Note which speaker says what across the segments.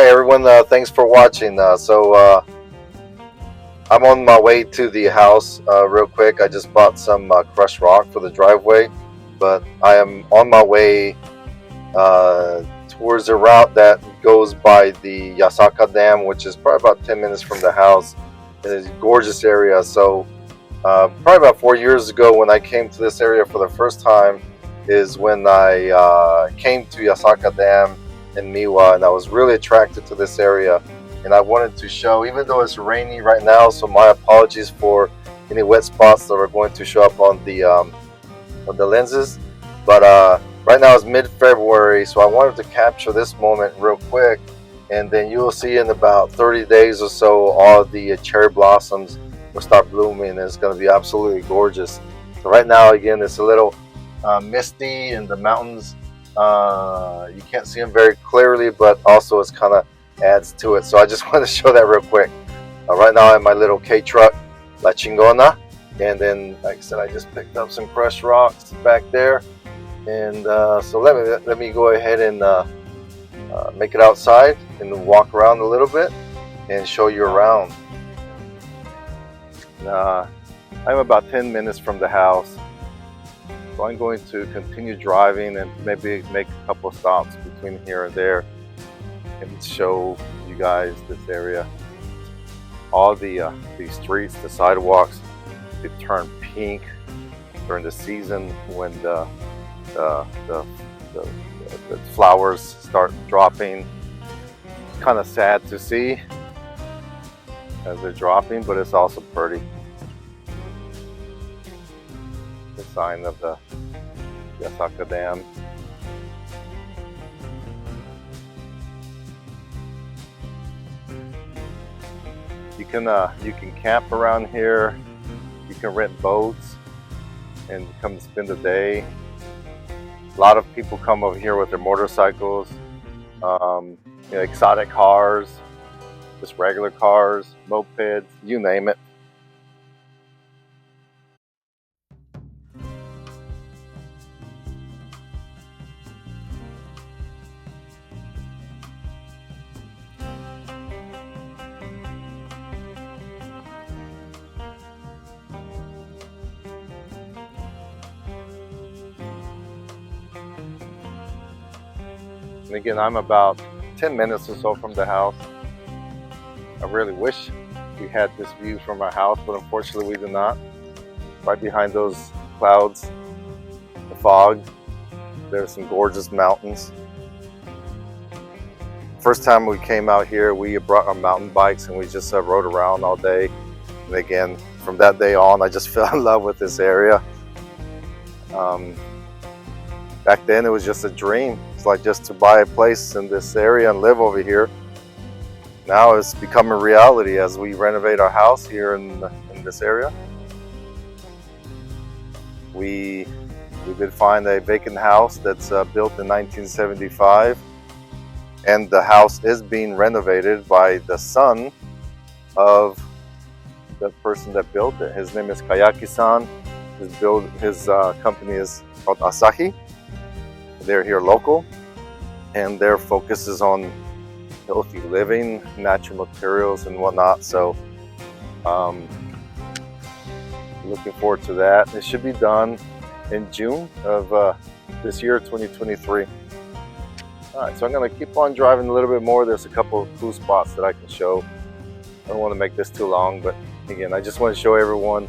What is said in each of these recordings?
Speaker 1: Hi everyone, thanks for watching. I'm on my way to the house real quick. I just bought some crushed rock for the driveway, but I am on my way towards the route that goes by the Yasaka Dam, which is probably about 10 minutes from the house. It's a gorgeous area. Probably about 4 years ago when I came to this area for the first time is when I came to Yasaka Dam in Miwa, and I was really attracted to this area, and I wanted to show, even though it's rainy right now, so my apologies for any wet spots that are going to show up on the lenses, but right now it's mid-February, so I wanted to capture this moment real quick, and then you will see in about 30 days or so all the cherry blossoms will start blooming, and it's going to be absolutely gorgeous. So right now, again, it's a little misty, and the mountains, you can't see them very clearly, but also it's kind of adds to it. So I just want to show that real quick. Right now I'm in my little K truck, La Chingona, and then like I said, I just picked up some crushed rocks back there, and so let me go ahead and make it outside and walk around a little bit and show you around. I'm about 10 minutes from the house. So I'm going to continue driving and maybe make a couple of stops between here and there and show you guys this area. All the streets, the sidewalks, they turn pink during the season when the flowers start dropping. It's kind of sad to see as they're dropping, but it's also pretty. The sign of the Yasaka Dam. You can camp around here. You can rent boats and come spend the day. A lot of people come over here with their motorcycles, exotic cars, just regular cars, mopeds, you name it. And again, I'm about 10 minutes or so from the house. I really wish we had this view from our house, but unfortunately we do not. Right behind those clouds, the fog, there's some gorgeous mountains. First time we came out here, we brought our mountain bikes and we just rode around all day. And again, from that day on, I just fell in love with this area. Back then it was just a dream. It's like just to buy a place in this area and live over here. Now it's becoming reality as we renovate our house here in this area. We did find a vacant house that's built in 1975, and the house is being renovated by the son of the person that built it. His name is Kayaki-san. His company is called Asahi. They're here local, and their focus is on healthy living, natural materials and whatnot. So looking forward to that. It should be done in June of this year, 2023. All right, so I'm going to keep on driving a little bit more. There's a couple of cool spots that I can show. I don't want to make this too long, but again, I just want to show everyone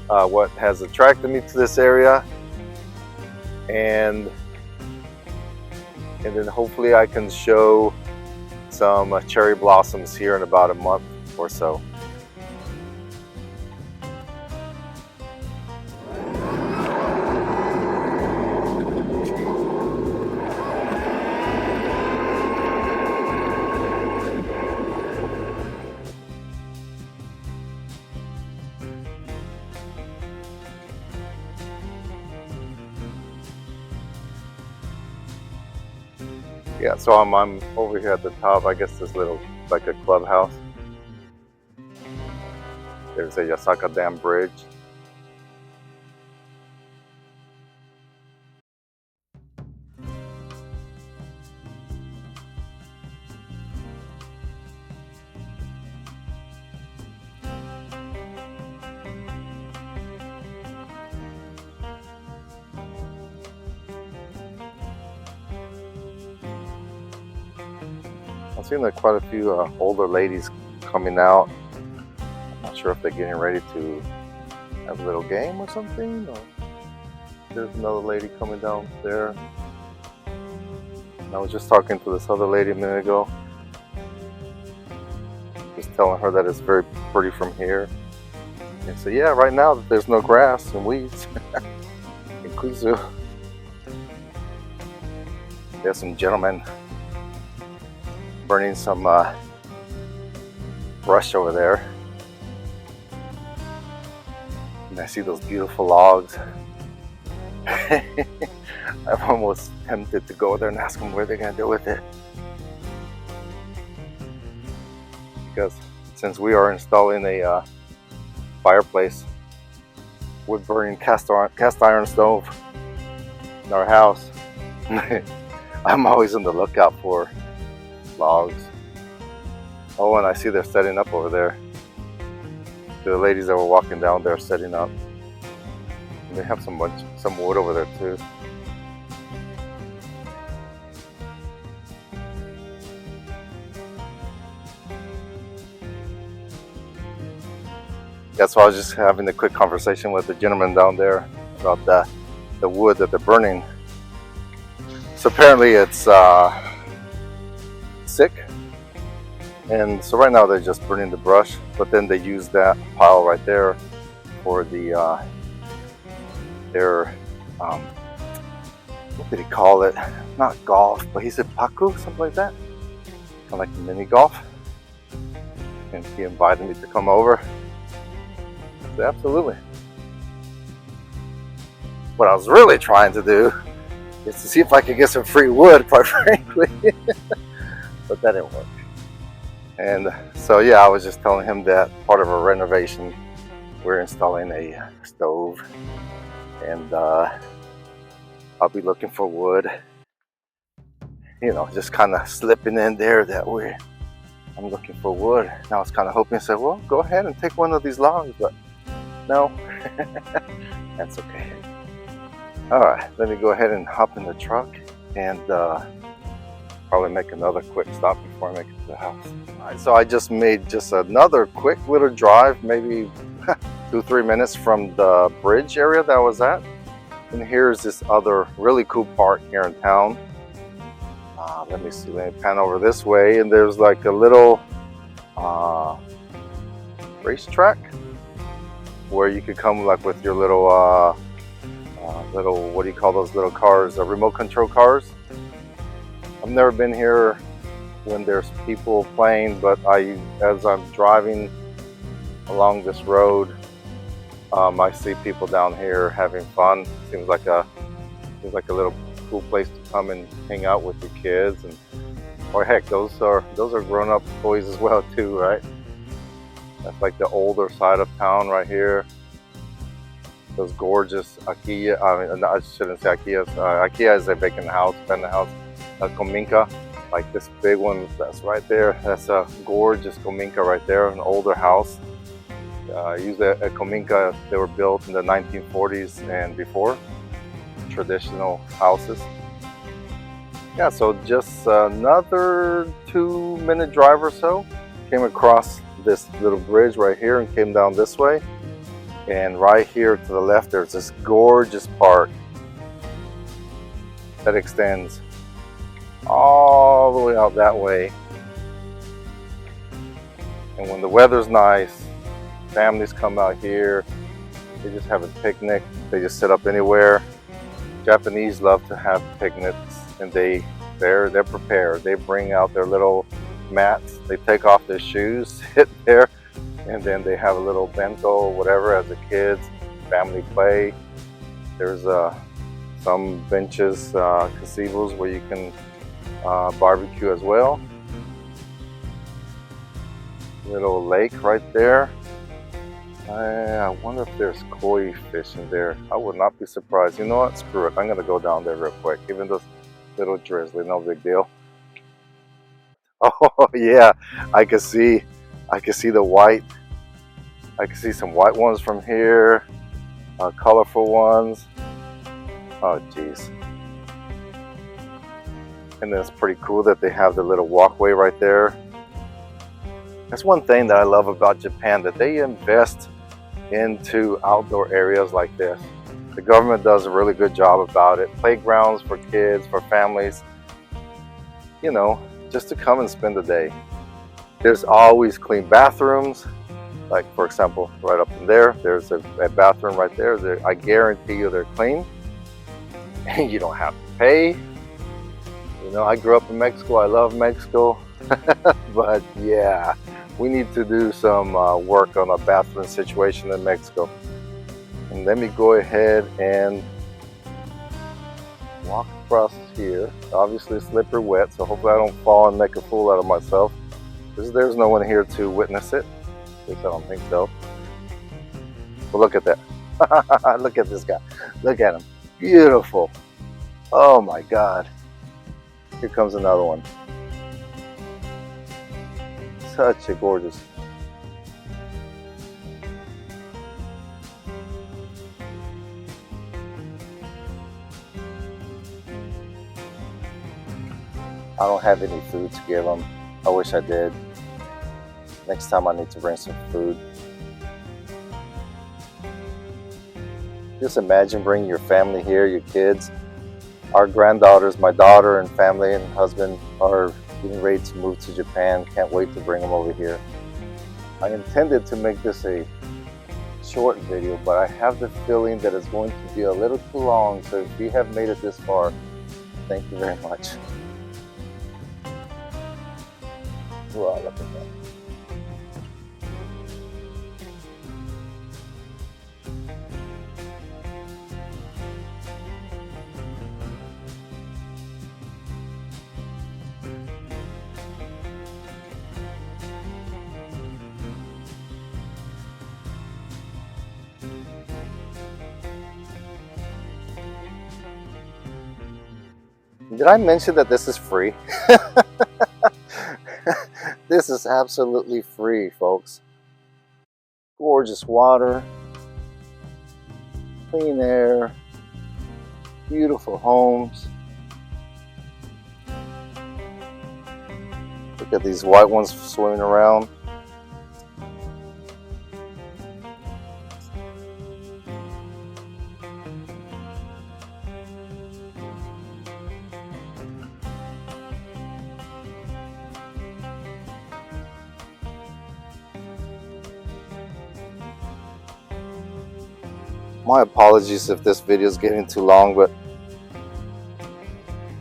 Speaker 1: what has attracted me to this area, and then hopefully I can show some cherry blossoms here in about a month or so. Yeah, so I'm over here at the top. I guess this little, like a clubhouse. There's a Yasaka Dam bridge. seeing that quite a few older ladies coming out. I'm not sure if they're getting ready to have a little game or something. Or there's another lady coming down there. And I was just talking to this other lady a minute ago. Just telling her that it's very pretty from here. And so yeah, right now there's no grass and weeds. Inclusive. There's some gentlemen burning some brush over there. And I see those beautiful logs. I'm almost tempted to go there and ask them what they're going to do with it. Because since we are installing a fireplace, wood burning cast iron stove in our house, I'm always on the lookout for logs. Oh, and I see they're setting up over there. The ladies that were walking down there setting up. And they have some wood over there too. Yeah, so I was just having a quick conversation with the gentleman down there about the wood that they're burning. So apparently it's sick, and so right now they're just burning the brush, but then they use that pile right there for the their what did he call it? Not golf, but he said paku, something like that, kind of like mini golf. And he invited me to come over. Absolutely. What I was really trying to do is to see if I could get some free wood, quite frankly. But that didn't work. And so yeah, I was just telling him that part of our renovation, we're installing a stove, and I'll be looking for wood. You know, just kind of slipping in there that way. I'm looking for wood. And I was kind of hoping, say, well, go ahead and take one of these logs, but no, that's okay. All right, let me go ahead and hop in the truck and probably make another quick stop before I make it to the house. All right, so I just made another quick little drive, maybe 2-3 minutes from the bridge area that I was at. And here's this other really cool park here in town. Let me see, let me pan over this way, and there's like a little racetrack where you could come like with your little what do you call those little cars, remote control cars. I've never been here when there's people playing, but as I'm driving along this road, I see people down here having fun. Seems like a little cool place to come and hang out with your kids, and or heck, those are grown-up toys as well too, right? That's like the older side of town right here. Those gorgeous Akiya, I shouldn't say Akiya's. Akiya is a vacant house, abandoned house. Kominka, like this big one that's right there. That's a gorgeous Kominka right there, an older house. Usually a Kominka, they were built in the 1940s and before. Traditional houses. Yeah, so just another 2-minute drive or so. Came across this little bridge right here and came down this way. And right here to the left, there's this gorgeous park that extends all the way out that way. And when the weather's nice, families come out here, they just have a picnic, they just sit up anywhere. Japanese love to have picnics, and they're prepared. They bring out their little mats, they take off their shoes, sit there, and then they have a little bento or whatever as the kids, family play. There's some benches, gazebos where you can barbecue as well. Little lake right there. I wonder if there's koi fish in there. I would not be surprised. You know what? Screw it. I'm gonna go down there real quick. Even though it's a little drizzly, no big deal. Oh yeah, I can see the white. I can see some white ones from here, colorful ones. Oh geez. And then it's pretty cool that they have the little walkway right there. That's one thing that I love about Japan, that they invest into outdoor areas like this. The government does a really good job about it. Playgrounds for kids, for families, you know, just to come and spend the day. There's always clean bathrooms. Like, for example, right up in there, there's a bathroom right there. I guarantee you they're clean. And you don't have to pay. You know, I grew up in Mexico. I love Mexico. But yeah, we need to do some work on a bathroom situation in Mexico. And let me go ahead and walk across here. Obviously slippery wet, so hopefully I don't fall and make a fool out of myself. There's no one here to witness it. At least I don't think so. But look at that. Look at this guy. Look at him. Beautiful. Oh my God. Here comes another one. Such a gorgeous. I don't have any food to give them. I wish I did. Next time I need to bring some food. Just imagine bringing your family here, your kids. Our granddaughters, my daughter and family and husband are getting ready to move to Japan. Can't wait to bring them over here. I intended to make this a short video, but I have the feeling that it's going to be a little too long. So if you have made it this far, thank you very much. Wow, look at that. Did I mention that this is free? This is absolutely free, folks. Gorgeous water, clean air, beautiful homes. Look at these white ones swimming around. My apologies if this video is getting too long, but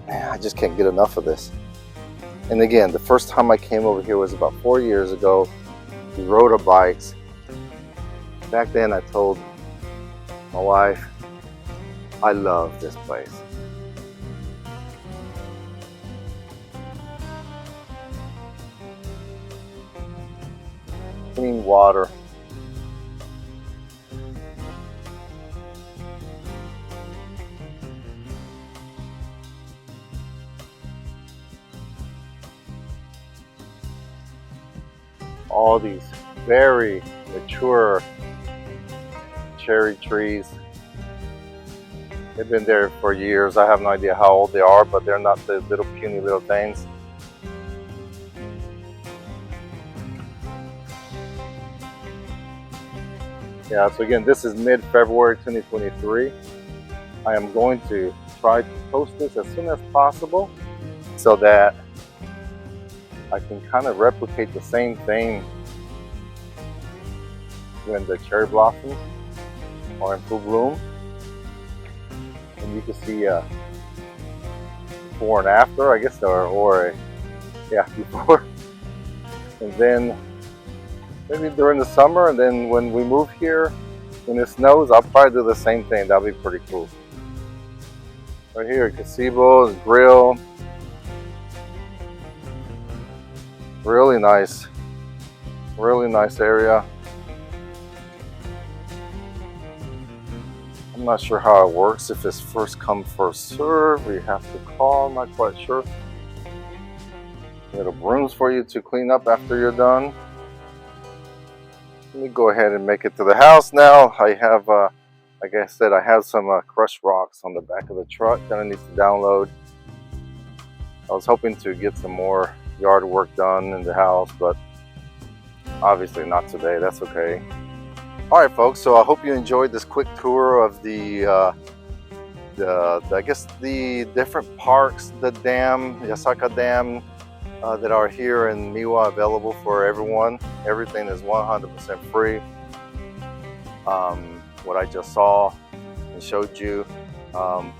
Speaker 1: man, I just can't get enough of this. And again, the first time I came over here was about 4 years ago. We rode our bikes. Back then I told my wife, I love this place. Clean water. All these very mature cherry trees. They've been there for years. I have no idea how old they are, but they're not the little puny little things. Yeah, so again, this is mid-February 2023. I am going to try to post this as soon as possible so that I can kind of replicate the same thing when the cherry blossoms are in full bloom. And you can see before and after, I guess, yeah, before. And then maybe during the summer, and then when we move here, when it snows, I'll probably do the same thing. That'll be pretty cool. Right here, gazebo, grill. Really nice area. I'm not sure how it works, if it's first come first serve, or you have to call, I'm not quite sure. Little brooms for you to clean up after you're done. Let me go ahead and make it to the house now. I have, like I said, I have some crushed rocks on the back of the truck that I need to download. was hoping to get some more yard work done in the house, but obviously not today. That's okay. All right, folks. So I hope you enjoyed this quick tour of the I guess the different parks, the dam, Yasaka Dam, that are here in Miwa, available for everyone. Everything is 100% free. What I just saw and showed you.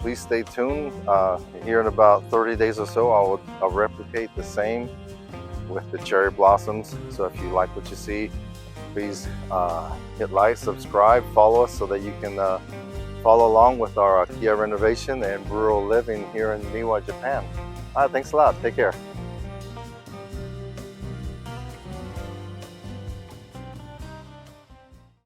Speaker 1: Please stay tuned. Here in about 30 days or so, I'll replicate the same with the cherry blossoms. So if you like what you see, please hit like, subscribe, follow us so that you can follow along with our Akiya Renovation and rural living here in Miwa, Japan. Thanks a lot. Take care.